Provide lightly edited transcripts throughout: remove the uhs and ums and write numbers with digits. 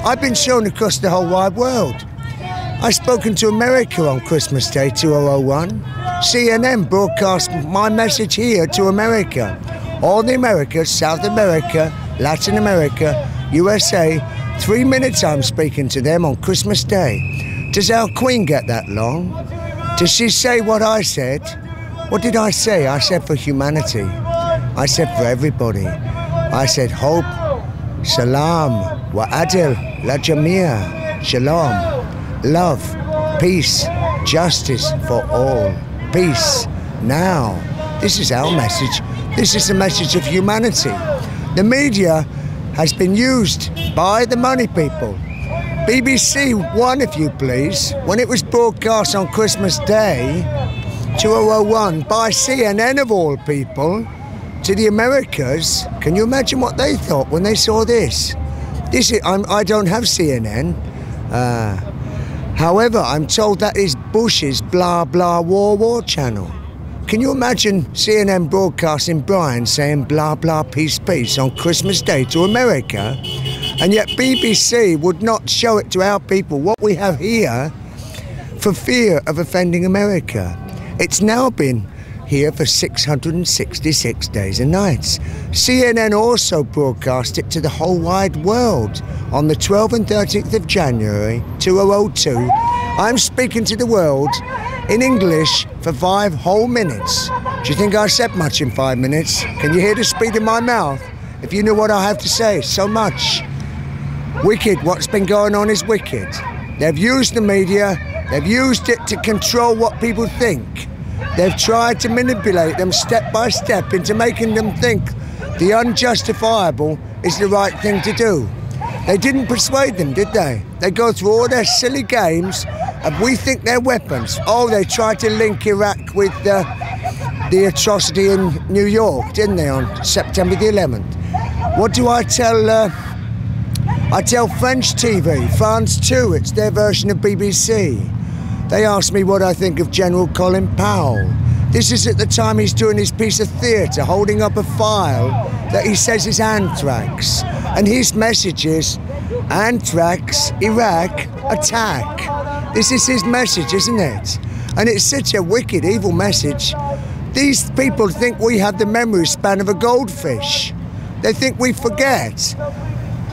I've been shown across the whole wide world. I've spoken to America on Christmas Day 2001. CNN broadcast my message here to America. All the Americas, South America, Latin America, USA, 3 minutes I'm speaking to them on Christmas Day. Does our Queen get that long? Does she say what I said? What did I say? I said for humanity. I said for everybody. I said hope, salam, wa'adil, la jamia, shalom, love, peace, justice for all. Peace, now. This is our message. This is the message of humanity. The media has been used by the money people. BBC One, if you please, when it was broadcast on Christmas Day 2001 by CNN of all people to the Americas. Can you imagine what they thought when they saw this? I don't have CNN. However, I'm told that is Bush's blah blah war channel. Can you imagine CNN broadcasting Brian saying blah blah peace peace on Christmas Day to America, and yet BBC would not show it to our people what we have here for fear of offending America? It's now been here for 666 days and nights. CNN also broadcast it to the whole wide world on the 12th and 13th of January 2002. I'm speaking to the world in English for 5 whole minutes. Do you think I said much in 5 minutes? Can you hear the speed in my mouth? If you knew what I have to say, so much. Wicked, what's been going on is wicked. They've used the media, they've used it to control what people think. They've tried to manipulate them step by step into making them think the unjustifiable is the right thing to do. They didn't persuade them, did they? They go through all their silly games of we think they're weapons. Oh, they tried to link Iraq with the atrocity in New York, didn't they, on September the 11th? What do I tell? I tell French TV, France 2, it's their version of BBC. They ask me what I think of General Colin Powell. This is at the time he's doing his piece of theatre, holding up a file that he says is anthrax. And his message is, anthrax, Iraq, attack. This is his message, isn't it? And it's such a wicked, evil message. These people think we have the memory span of a goldfish. They think we forget.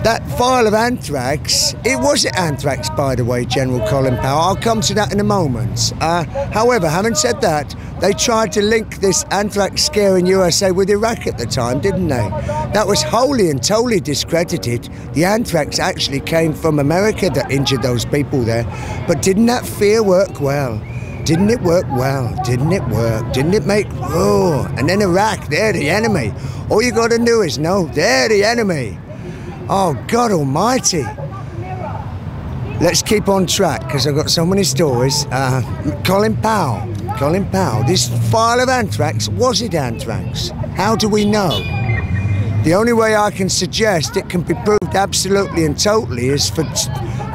That file of anthrax, it wasn't anthrax, by the way, General Colin Powell. I'll come to that in a moment. However, having said that, they tried to link this anthrax scare in USA with Iraq at the time, didn't they? That was wholly and totally discredited. The anthrax actually came from America that injured those people there. But didn't that fear work well? Didn't it work well? Didn't it work? Didn't it make... Oh, and then Iraq, they're the enemy. All you got to do is know they're the enemy. Oh, God almighty. Let's keep on track, because I've got so many stories. Colin Powell. This file of anthrax, was it anthrax? How do we know? The only way I can suggest it can be proved absolutely and totally is for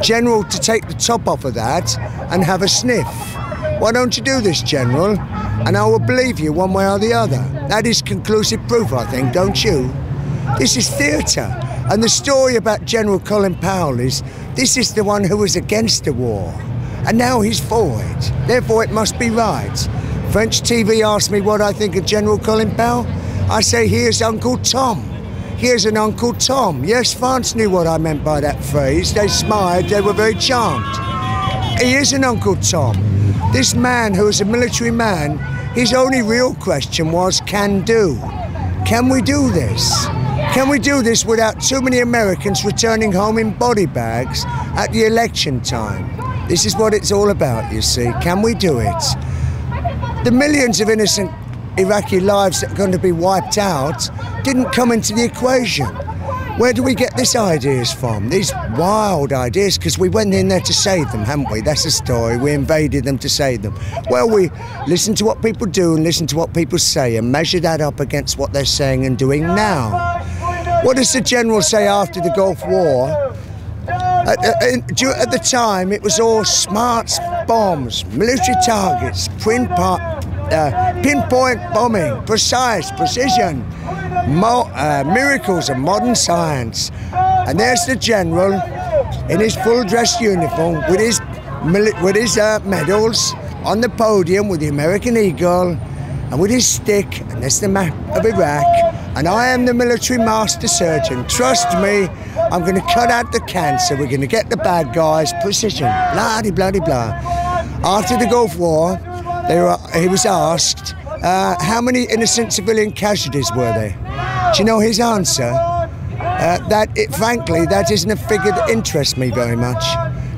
General to take the top off of that and have a sniff. Why don't you do this, General? And I will believe you one way or the other. That is conclusive proof, I think, don't you? This is theatre. And the story about General Colin Powell is, this is the one who was against the war. And now he's for it. Therefore, it must be right. French TV asked me what I think of General Colin Powell. I say, here's Uncle Tom. Here's an Uncle Tom. Yes, France knew what I meant by that phrase. They smiled, they were very charmed. He is an Uncle Tom. This man who is a military man, his only real question was, can do. Can we do this? Can we do this without too many Americans returning home in body bags at the election time? This is what it's all about, you see. Can we do it? The millions of innocent Iraqi lives that are going to be wiped out didn't come into the equation. Where do we get these ideas from? These wild ideas, because we went in there to save them, haven't we? That's the story. We invaded them to save them. Well, we listen to what people do and listen to what people say and measure that up against what they're saying and doing now. What does the general say after the Gulf War? At the time, it was all smart bombs, military targets, pinpoint bombing, precise, precision, miracles of modern science. And there's the general in his full dress uniform with his medals on the podium with the American Eagle and with his stick, and that's the map of Iraq, and I am the military master surgeon. Trust me, I'm going to cut out the cancer. We're going to get the bad guys. Precision. Blah-de-blah-de-blah. After the Gulf War, he was asked, how many innocent civilian casualties were there? Do you know his answer? Frankly, that isn't a figure that interests me very much.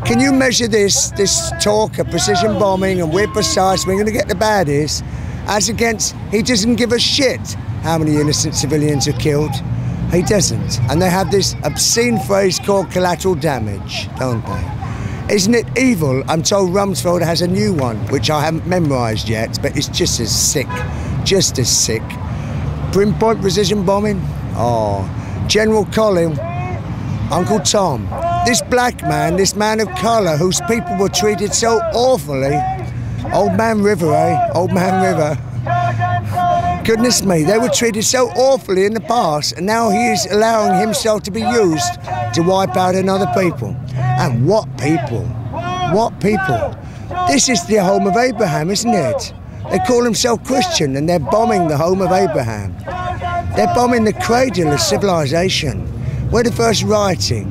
Can you measure this talk of precision bombing and we're precise, we're going to get the baddies, as against he doesn't give a shit how many innocent civilians are killed? He doesn't. And they have this obscene phrase called collateral damage, don't they? Isn't it evil? I'm told Rumsfeld has a new one, which I haven't memorised yet, but it's just as sick. Just as sick. Pinpoint precision bombing? Oh. General Colin, Uncle Tom. This black man, this man of colour, whose people were treated so awfully. Old Man River, eh? Old Man River. Goodness me, they were treated so awfully in the past, and now he is allowing himself to be used to wipe out another people. And what people? What people? This is the home of Abraham, isn't it? They call themselves Christian, and they're bombing the home of Abraham. They're bombing the cradle of civilization, where the first writing,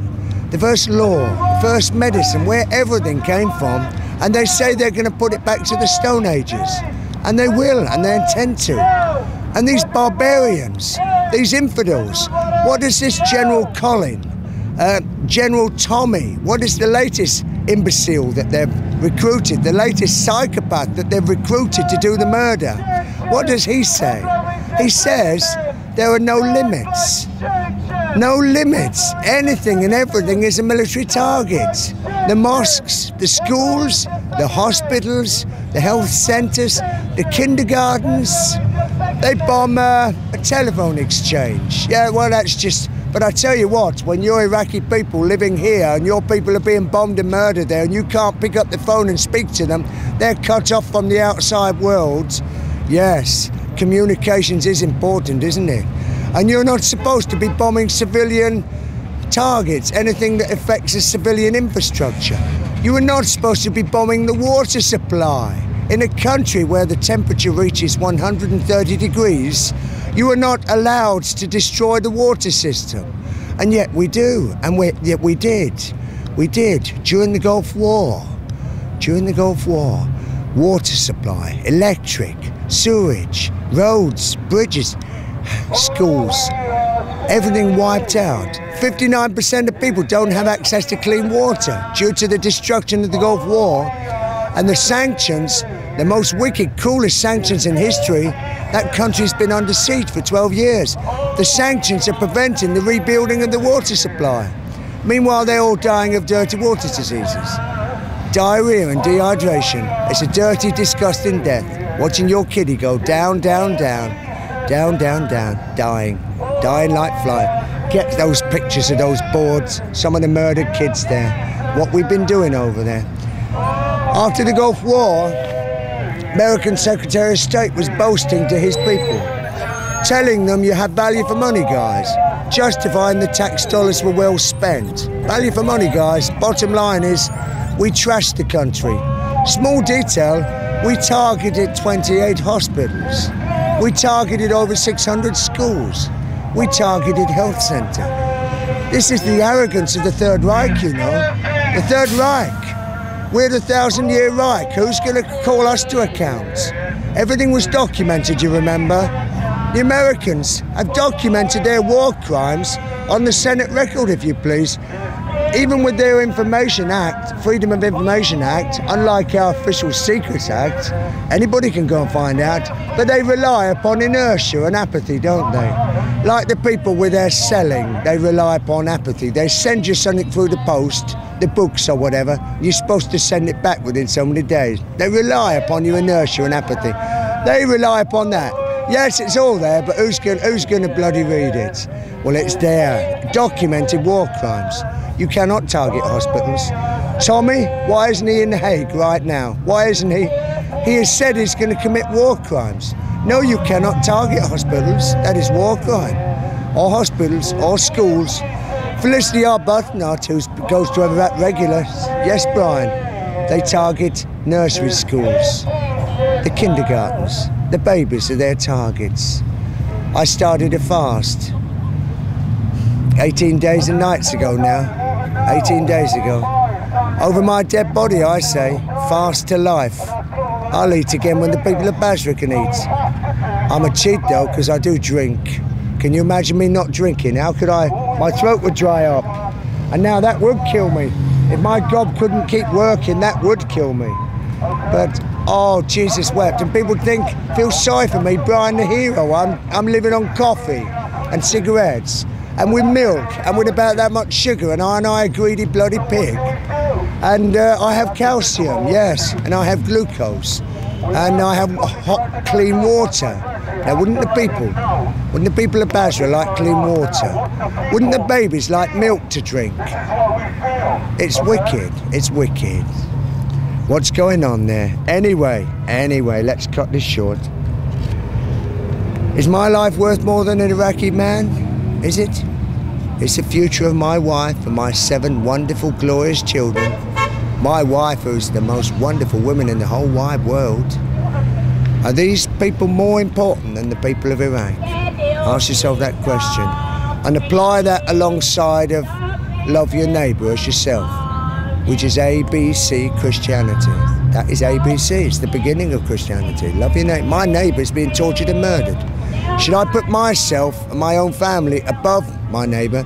the first law, the first medicine, where everything came from, and they say they're going to put it back to the Stone Ages. And they will, and they intend to. And these barbarians, these infidels, what is this General Colin, General Tommy, what is the latest imbecile that they've recruited, the latest psychopath that they've recruited to do the murder? What does he say? He says there are no limits. No limits. Anything and everything is a military target. The mosques, the schools, the hospitals, the health centres, the kindergartens. They bomb a telephone exchange. Yeah, well, that's just... But I tell you what, when you're Iraqi people living here and your people are being bombed and murdered there and you can't pick up the phone and speak to them, they're cut off from the outside world. Yes, communications is important, isn't it? And you're not supposed to be bombing civilian targets, anything that affects a civilian infrastructure. You are not supposed to be bombing the water supply. In a country where the temperature reaches 130 degrees, you are not allowed to destroy the water system. And yet we do, and yet we did. We did during the Gulf War. During the Gulf War, water supply, electric, sewage, roads, bridges, schools, everything wiped out. 59% of people don't have access to clean water due to the destruction of the Gulf War. And the sanctions, the most wicked, cruelest sanctions in history, that country's been under siege for 12 years. The sanctions are preventing the rebuilding of the water supply. Meanwhile, they're all dying of dirty water diseases. Diarrhea and dehydration. It's a dirty, disgusting death. Watching your kiddie go down, down, down, down, down, down, dying like fly. Get those pictures of those boards, some of the murdered kids there. What we've been doing over there. After the Gulf War, American Secretary of State was boasting to his people, telling them you have value for money, guys, justifying the tax dollars were well spent. Value for money, guys. Bottom line is, we trashed the country. Small detail, we targeted 28 hospitals. We targeted over 600 schools. We targeted health centre. This is the arrogance of the Third Reich, you know. The Third Reich. We're the 1,000-year Reich. Who's going to call us to account? Everything was documented, you remember? The Americans have documented their war crimes on the Senate record, if you please. Even with their Information Act, Freedom of Information Act, unlike our Official Secrets Act, anybody can go and find out, but they rely upon inertia and apathy, don't they? Like the people with their selling, they rely upon apathy. They send you something through the post, the books or whatever, you're supposed to send it back within so many days. They rely upon your inertia and apathy. They rely upon that. Yes, it's all there, but who's going to bloody read it? Well, it's there. Documented war crimes. You cannot target hospitals. Tommy, why isn't he in The Hague right now? Why isn't he? He has said he's going to commit war crimes. No, you cannot target hospitals. That is war crime. Or hospitals, or schools. Felicity Arbuthnot, who goes to a regular. Yes, Brian. They target nursery schools, the kindergartens, the babies are their targets. I started a fast 18 days and nights ago now, 18 days ago. Over my dead body, I say, fast to life. I'll eat again when the people of Basra can eat. I'm a cheat though, because I do drink. Can you imagine me not drinking? How could I? My throat would dry up. And now that would kill me. If my gob couldn't keep working, that would kill me. But, oh, Jesus wept. And people feel sorry for me, Brian the hero. I'm living on coffee and cigarettes and with milk and with about that much sugar, and aren't I a greedy bloody pig? And I have calcium, yes, and I have glucose, and I have hot, clean water. Now, wouldn't the people of Basra like clean water? Wouldn't the babies like milk to drink? It's wicked, it's wicked. What's going on there? Anyway, let's cut this short. Is my life worth more than an Iraqi man? Is it? It's the future of my wife and my 7 wonderful, glorious children. My wife, who's the most wonderful woman in the whole wide world. Are these people more important than the people of Iraq? Ask yourself that question and apply that alongside of love your neighbour as yourself, which is ABC Christianity. That is ABC, it's the beginning of Christianity. Love your neighbour. My neighbour's being tortured and murdered. Should I put myself and my own family above my neighbour?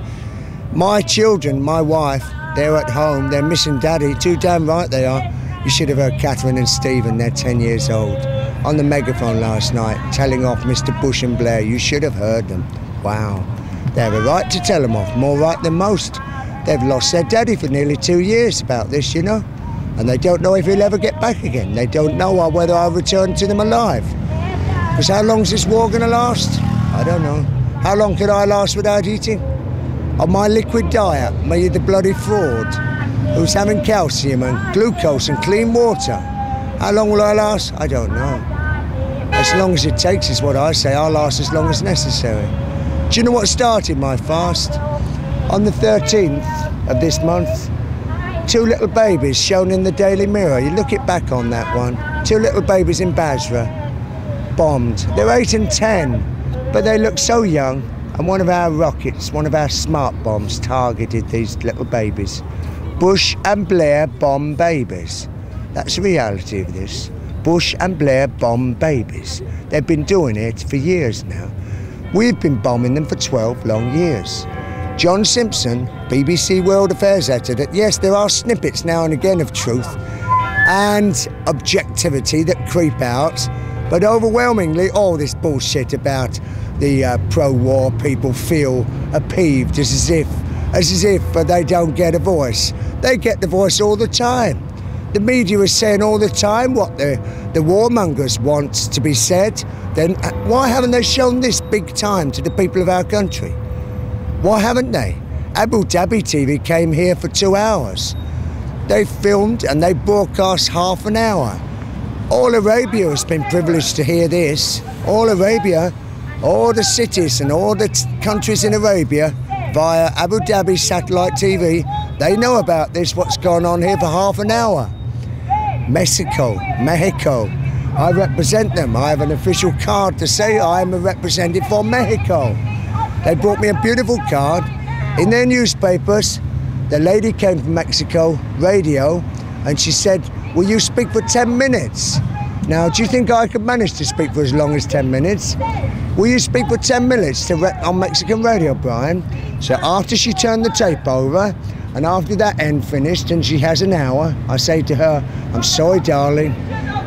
My children, my wife, they're at home, they're missing daddy, too damn right they are. You should have heard Catherine and Stephen, they're 10 years old, on the megaphone last night, telling off Mr. Bush and Blair. You should have heard them. Wow. They have a right to tell them off, more right than most. They've lost their daddy for nearly 2 years about this, you know, and they don't know if he'll ever get back again. They don't know whether I'll return to them alive. Because how long's this war going to last? I don't know. How long could I last without eating? On my liquid diet, me the bloody fraud, who's having calcium and glucose and clean water. How long will I last? I don't know. As long as it takes is what I say. I'll last as long as necessary. Do you know what started my fast? On the 13th of this month, 2 little babies shown in the Daily Mirror. You look it back on that one. 2 little babies in Basra, bombed. They're 8 and 10, but they look so young. And one of our rockets, one of our smart bombs, targeted these little babies. Bush and Blair bomb babies. That's the reality of this. Bush and Blair bomb babies. They've been doing it for years now. We've been bombing them for 12 long years. John Simpson, BBC World Affairs editor, yes, there are snippets now and again of truth and objectivity that creep out, but overwhelmingly all this bullshit about the pro-war people feel apeeved as if they don't get a voice. They get the voice all the time. The media is saying all the time what the warmongers want to be said. Then why haven't they shown this big time to the people of our country? Why haven't they? Abu Dhabi TV came here for 2 hours. They filmed and they broadcast half an hour. All Arabia has been privileged to hear this. All Arabia, all the cities and all the countries in Arabia via Abu Dhabi satellite TV, they know about this, what's going on here for half an hour. Mexico, I represent them. I have an official card to say I am a representative for Mexico. They brought me a beautiful card in their newspapers. The lady came from Mexico radio and she said, will you speak for 10 minutes? Now, do you think I could manage to speak for as long as 10 minutes? Will you speak for 10 minutes on Mexican radio, Brian? So after she turned the tape over and after that end finished and she has an hour, I say to her, I'm sorry, darling.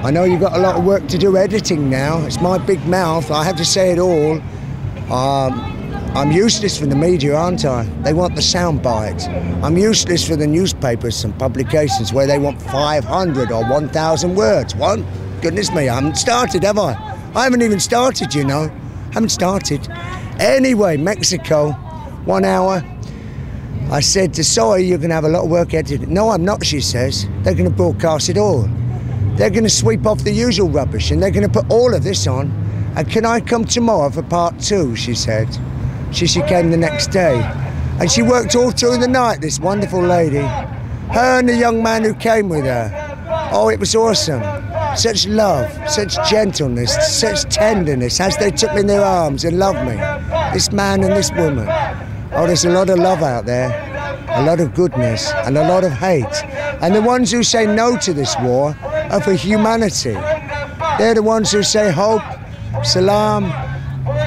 I know you've got a lot of work to do editing now. It's my big mouth. I have to say it all. I'm useless for the media, aren't I? They want the sound bite. I'm useless for the newspapers and publications where they want 500 or 1,000 words. What? Goodness me, I haven't started, have I? I haven't even started, you know. Haven't started. Anyway, Mexico, 1 hour. I said to sorry, you're going to have a lot of work editing. No, I'm not, she says. They're going to broadcast it all. They're going to sweep off the usual rubbish and they're going to put all of this on. And can I come tomorrow for part 2, she said. She came the next day. And she worked all through the night, this wonderful lady. Her and the young man who came with her. Oh, it was awesome. Such love, such gentleness, such tenderness as they took me in their arms and loved me. This man and this woman. Oh, there's a lot of love out there, a lot of goodness and a lot of hate. And the ones who say no to this war are for humanity. They're the ones who say hope, salam.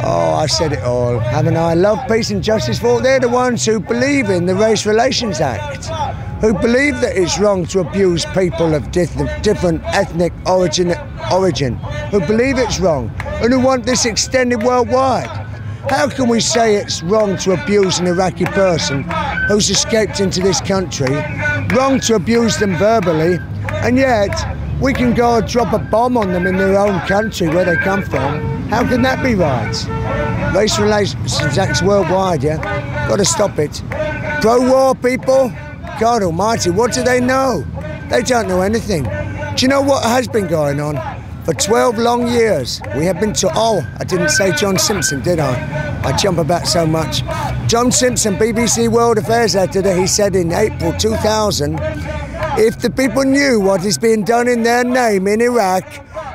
Oh, I said it all, haven't I? Love, peace and justice for all. They're the ones who believe in the Race Relations Act, who believe that it's wrong to abuse people of different ethnic origin, who believe it's wrong, and who want this extended worldwide. How can we say it's wrong to abuse an Iraqi person who's escaped into this country, wrong to abuse them verbally, and yet we can go and drop a bomb on them in their own country where they come from? How can that be right? Race Relations Act's worldwide, yeah? Got to stop it. Pro-war people? God almighty, what do they know? They don't know anything. Do you know what has been going on? For 12 long years, we have been oh, I didn't say John Simpson, did I? I jump about so much. John Simpson, BBC World Affairs editor, he said in April 2000, if the people knew what is being done in their name in Iraq,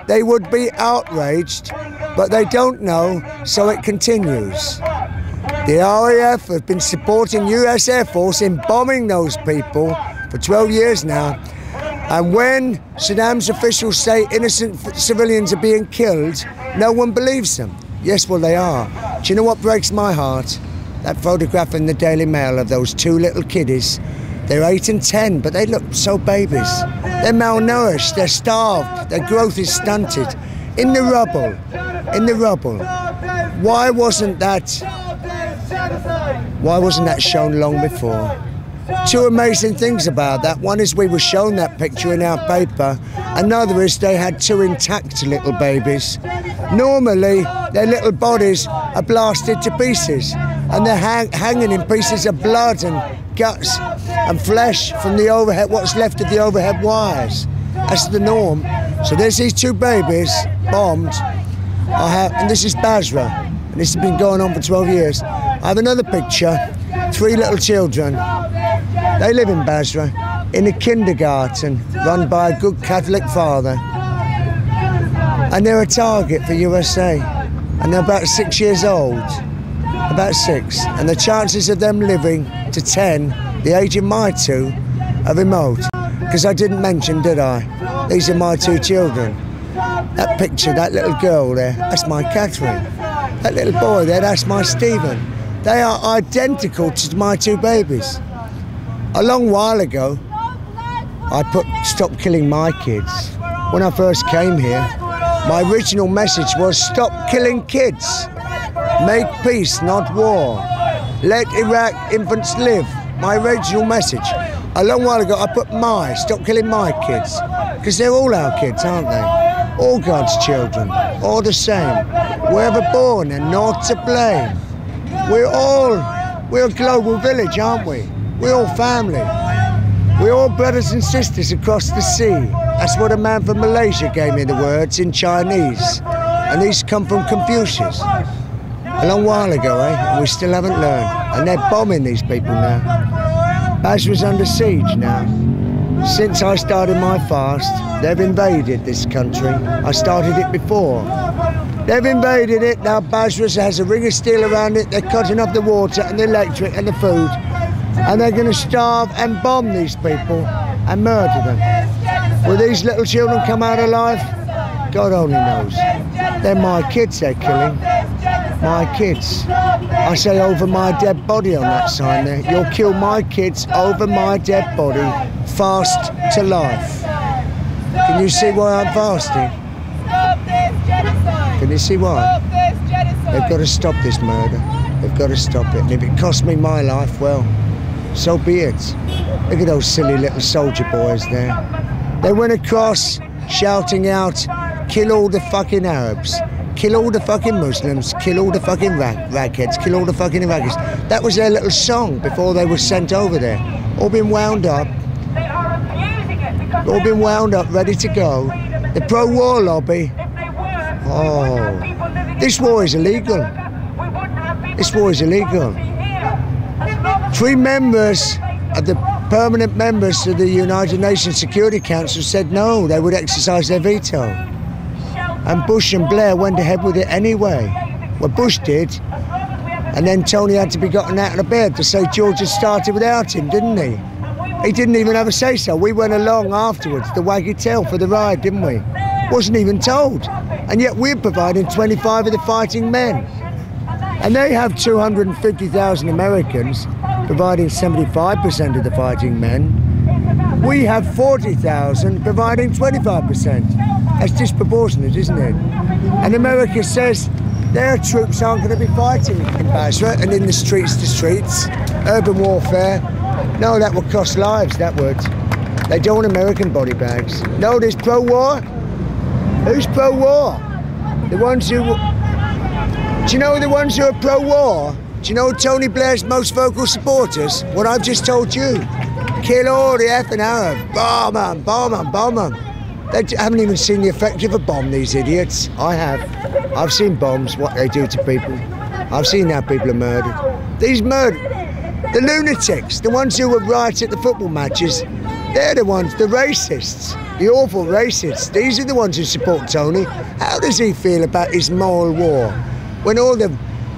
they would be outraged, but they don't know, so it continues. The RAF have been supporting US Air Force in bombing those people for 12 years now. And when Saddam's officials say innocent civilians are being killed, no one believes them. Yes, well, they are. Do you know what breaks my heart? That photograph in the Daily Mail of those two little kiddies. They're 8 and 10, but they look so babies. They're malnourished, they're starved, their growth is stunted. In the rubble, in the rubble. Why wasn't that shown long before? Two amazing things about that. One is we were shown that picture in our paper. Another is they had two intact little babies. Normally, their little bodies are blasted to pieces and they're hanging in pieces of blood and guts and flesh from the overhead, what's left of the overhead wires. That's the norm. So there's these two babies bombed. And this is Basra, and this has been going on for 12 years. I have another picture, 3 little children. They live in Basra, in a kindergarten run by a good Catholic father. And they're a target for USA. And they're about 6 years old, about 6. And the chances of them living to 10, the age of my 2, are remote. Because I didn't mention, did I? These are my 2 children. That picture, that little girl there, that's my Catherine. That little boy there, that's my Stephen. They are identical to my 2 babies. A long while ago, I put stop killing my kids. When I first came here, my original message was stop killing kids. Make peace, not war. Let Iraq infants live. My original message. A long while ago, I put stop killing my kids. Because they're all our kids, aren't they? All God's children, all the same. Wherever born and not to blame. We're a global village, aren't we? We're all family. We're all brothers and sisters across the sea. That's what a man from Malaysia gave me the words in Chinese. And these come from Confucius. A long while ago, and we still haven't learned. And they're bombing these people now. Basra's under siege now. Since I started my fast, they've invaded this country. I started it before. They've invaded it, now Basra has a ring of steel around it, they're cutting off the water and the electric and the food. And they're going to starve and bomb these people and murder them. Will these little children come out alive? God only knows. They're my kids they're killing. My kids. I say over my dead body on that sign there. You'll kill my kids over my dead body. Fast to life. Can you see why I'm fasting? Can you see why? They've got to stop this murder. They've got to stop it. And if it costs me my life, well, so be it. Look at those silly little soldier boys there. They went across shouting out, kill all the fucking Arabs, kill all the fucking Muslims, kill all the fucking ragheads, kill all the fucking Iraqis. That was their little song before they were sent over there. All been wound up. All been wound up, ready to go. The pro-war lobby. Oh, this war is illegal. This war is illegal. 3 members of the permanent members of the United Nations Security Council said no, they would exercise their veto. And Bush and Blair went ahead with it anyway. Well, Bush did, and then Tony had to be gotten out of bed to say George had started without him, didn't he? He didn't even have a say-so. We went along afterwards, the waggy tail for the ride, didn't we? Wasn't even told. And yet we're providing 25 of the fighting men. And they have 250,000 Americans providing 75% of the fighting men. We have 40,000 providing 25%. That's disproportionate, isn't it? And America says their troops aren't going to be fighting in Basra and in the streets, urban warfare. No, that would cost lives, that would. They don't want American body bags. No, there's pro-war. Who's pro-war? The ones who... Do you know the ones who are pro-war? Do you know Tony Blair's most vocal supporters? What I've just told you. Kill all the effing Arab. Bomb them, bomb them, bomb them. They haven't even seen the effect of a bomb, these idiots. I have. I've seen bombs, what they do to people. I've seen how people are murdered. These the lunatics, the ones who were riots at the football matches, they're the ones, the racists, the awful racists. These are the ones who support Tony. How does he feel about his moral war when all the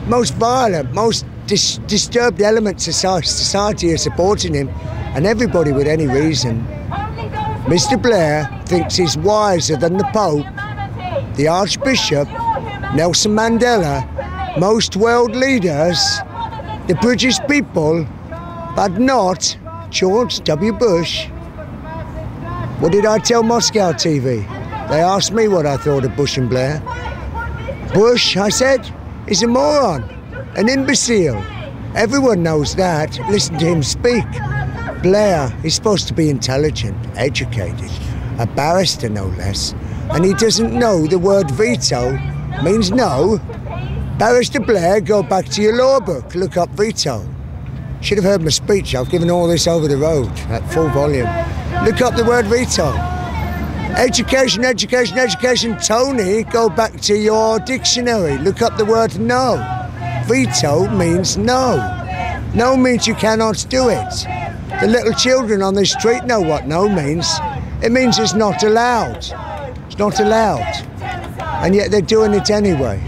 most violent, most disturbed elements of society are supporting him, and everybody with any reason? Mr. Blair thinks he's wiser than the Pope, the Archbishop, Nelson Mandela, most world leaders, the British people, but not George W. Bush. What did I tell Moscow TV? They asked me what I thought of Bush and Blair. Bush, I said, is a moron, an imbecile. Everyone knows that. Listen to him speak. Blair is supposed to be intelligent, educated, a barrister no less, and he doesn't know the word veto means no. Barrister Blair, go back to your law book, look up veto. Should have heard my speech. I've given all this over the road at full volume. Look up the word veto. Education, education, education. Tony, go back to your dictionary. Look up the word no. Veto means no. No means you cannot do it. The little children on the street know what no means. It means it's not allowed. It's not allowed. And yet they're doing it anyway.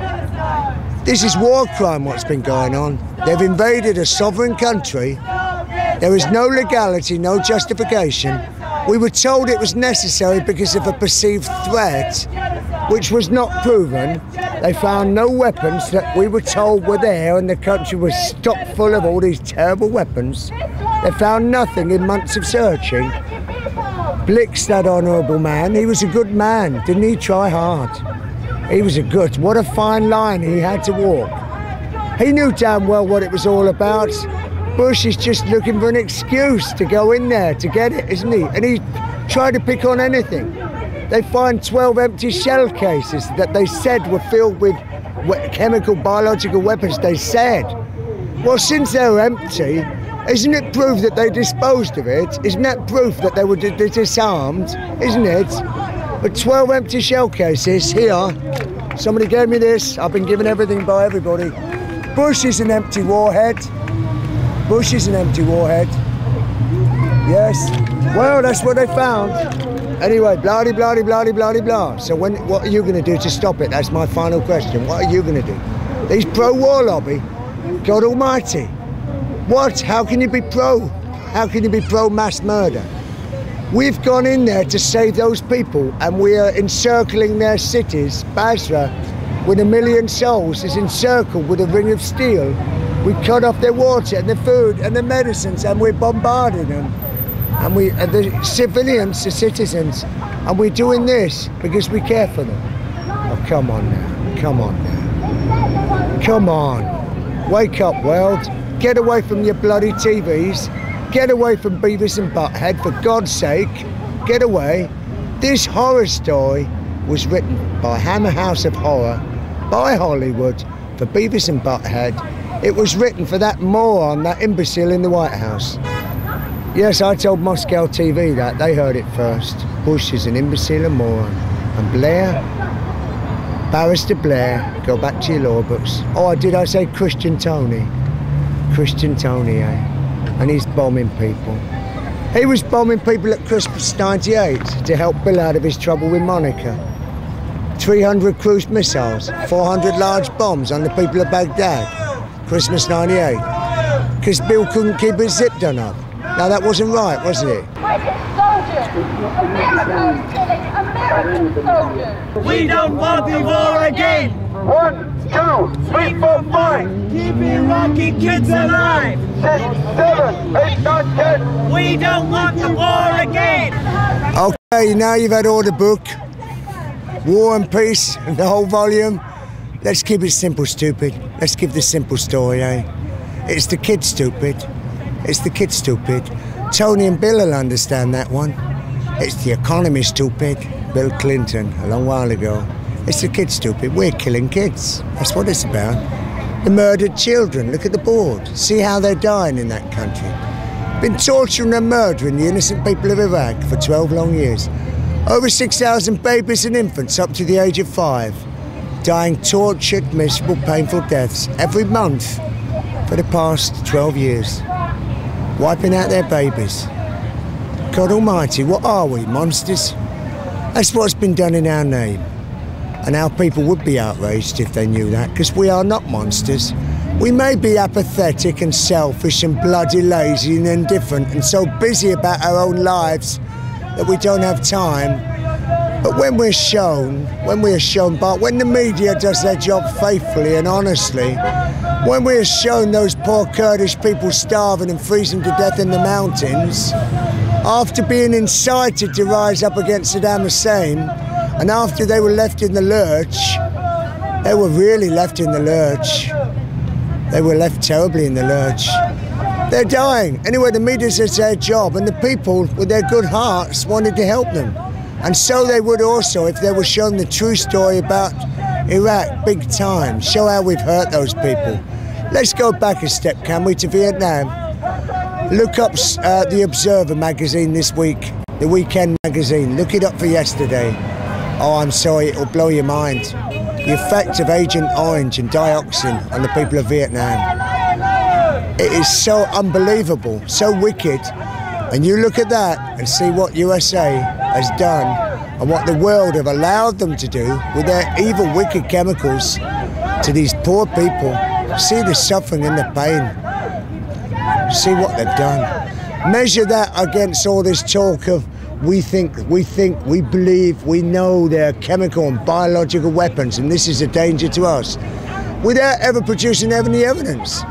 This is war crime, what's been going on. They've invaded a sovereign country. There is no legality, no justification. We were told it was necessary because of a perceived threat, which was not proven. They found no weapons that we were told were there, and the country was stocked full of all these terrible weapons. They found nothing in months of searching. Blix, that honourable man, he was a good man. Didn't he try hard? He was a good, what a fine line he had to walk. He knew damn well what it was all about. Bush is just looking for an excuse to go in there to get it, isn't he? And he tried to pick on anything. They find 12 empty shell cases that they said were filled with chemical, biological weapons, they said. Well, since they're empty, isn't it proof that they disposed of it? Isn't that proof that they were disarmed? Isn't it? But 12 empty shell cases, here. Somebody gave me this. I've been given everything by everybody. Bush is an empty warhead. Bush is an empty warhead. Yes. Well, that's what they found. Anyway, blah, blah, blah, blah, blah. So what are you going to do to stop it? That's my final question. What are you going to do? These pro-war lobby, God almighty. What? How can you be pro? How can you be pro-mass murder? We've gone in there to save those people, and we are encircling their cities. Basra, with 1 million souls, is encircled with a ring of steel. We cut off their water and their food and their medicines, and we're bombarding them. And the civilians, the citizens, and we're doing this because we care for them. Oh, come on now, come on now. Come on. Wake up, world. Get away from your bloody TVs. Get away from Beavis and Butthead, for God's sake. Get away. This horror story was written by Hammer House of Horror, by Hollywood, for Beavis and Butthead. It was written for that moron, that imbecile in the White House. Yes, I told Moscow TV that. They heard it first. Bush is an imbecile and moron. And Blair, Barrister Blair, go back to your law books. Oh, did I say Christian Tony? Christian Tony, eh? and he's bombing people. He was bombing people at Christmas '98 to help Bill out of his trouble with Monica. 300 cruise missiles, 400 large bombs on the people of Baghdad. Christmas '98. Because Bill couldn't keep his zip done up. Now that wasn't right, was it? British soldiers! American soldiers! We don't want the war again! 1, 2, 3, 4, 5, Keep Iraqi kids alive! 6, 7, 8, 9, 10. We don't want the war again! Okay, now you've had all the book, War and Peace, and the whole volume. Let's keep it simple, stupid. Let's give the simple story, eh? It's the kid, stupid. It's the kid, stupid. Tony and Bill will understand that one. It's the economy, stupid. Bill Clinton, a long while ago. It's the kid, stupid. We're killing kids. That's what it's about. The murdered children. Look at the board. See how they're dying in that country. Been torturing and murdering the innocent people of Iraq for 12 long years. Over 6,000 babies and infants up to the age of 5. Dying tortured, miserable, painful deaths every month for the past 12 years. Wiping out their babies. God almighty, what are we, monsters? That's what's been done in our name. And our people would be outraged if they knew that, because we are not monsters. We may be apathetic and selfish and bloody lazy and indifferent and so busy about our own lives that we don't have time. But when we're shown, when the media does their job faithfully and honestly, when we're shown those poor Kurdish people starving and freezing to death in the mountains, after being incited to rise up against Saddam Hussein, and after they were left in the lurch, they were really left in the lurch. They were left terribly in the lurch. They're dying. Anyway, the media does their job, and the people with their good hearts wanted to help them. And so they would also if they were shown the true story about Iraq, big time. Show how we've hurt those people. Let's go back a step, can we, to Vietnam? Look up the Observer magazine this week, the Weekend magazine. Look it up for yesterday. Oh, I'm sorry, it'll blow your mind. The effect of Agent Orange and dioxin on the people of Vietnam. It is so unbelievable, so wicked. And you look at that and see what USA has done and what the world have allowed them to do with their evil, wicked chemicals to these poor people. See the suffering and the pain. See what they've done. Measure that against all this talk of we think, we believe, we know they're chemical and biological weapons and this is a danger to us, without ever producing any evidence.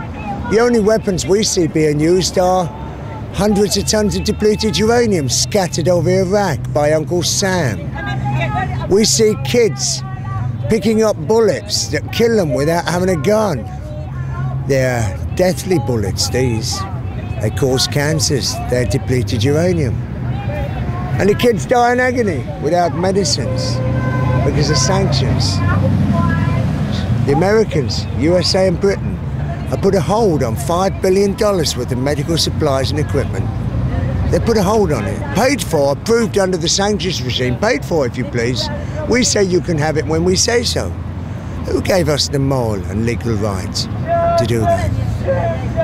The only weapons we see being used are hundreds of tons of depleted uranium scattered over Iraq by Uncle Sam. We see kids picking up bullets that kill them without having a gun. They're deathly bullets, these. They cause cancers, they're depleted uranium. And the kids die in agony without medicines because of sanctions. The Americans, USA and Britain, have put a hold on $5 billion worth of medical supplies and equipment. They put a hold on it. Paid for, approved under the sanctions regime. Paid for, if you please. We say you can have it when we say so. Who gave us the moral and legal right to do that?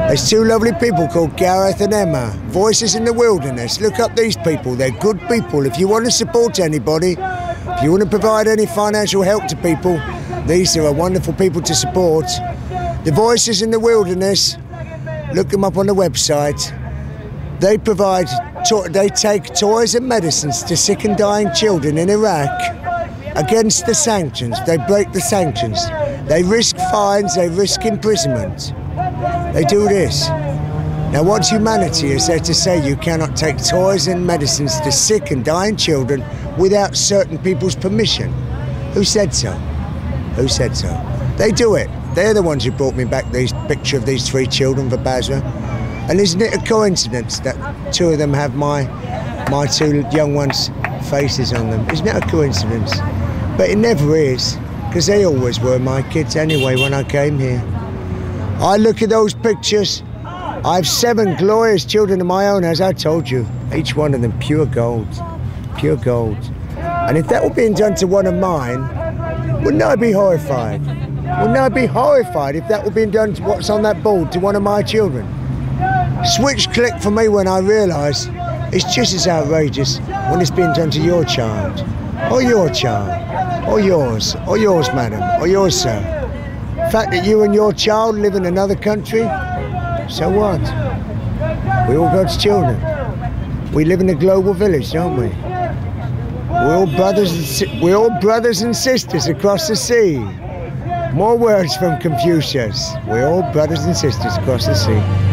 There's two lovely people called Gareth and Emma, Voices in the Wilderness. Look up these people, they're good people. If you want to support anybody, if you want to provide any financial help to people, these are wonderful people to support. The Voices in the Wilderness, look them up on the website. They take toys and medicines to sick and dying children in Iraq against the sanctions. They break the sanctions. They risk fines, they risk imprisonment. They do this. Now, what humanity is there to say you cannot take toys and medicines to sick and dying children without certain people's permission? Who said so? Who said so? They do it. They're the ones who brought me back this picture of these 3 children for Basra. And isn't it a coincidence that 2 of them have my 2 young ones' faces on them? Isn't it a coincidence? But it never is, because they always were my kids anyway when I came here. I look at those pictures. I have 7 glorious children of my own, as I told you. Each one of them pure gold. Pure gold. And if that were being done to one of mine, wouldn't I be horrified? Wouldn't I be horrified if that were being done to what's on that board to one of my children? Switch clicked for me when I realised it's just as outrageous when it's been done to your child, or your child, or yours, madam, or yours, sir. The fact that you and your child live in another country, so what? We're all God's children. We live in a global village, don't we? We're all brothers and sisters across the sea. More words from Confucius. We're all brothers and sisters across the sea.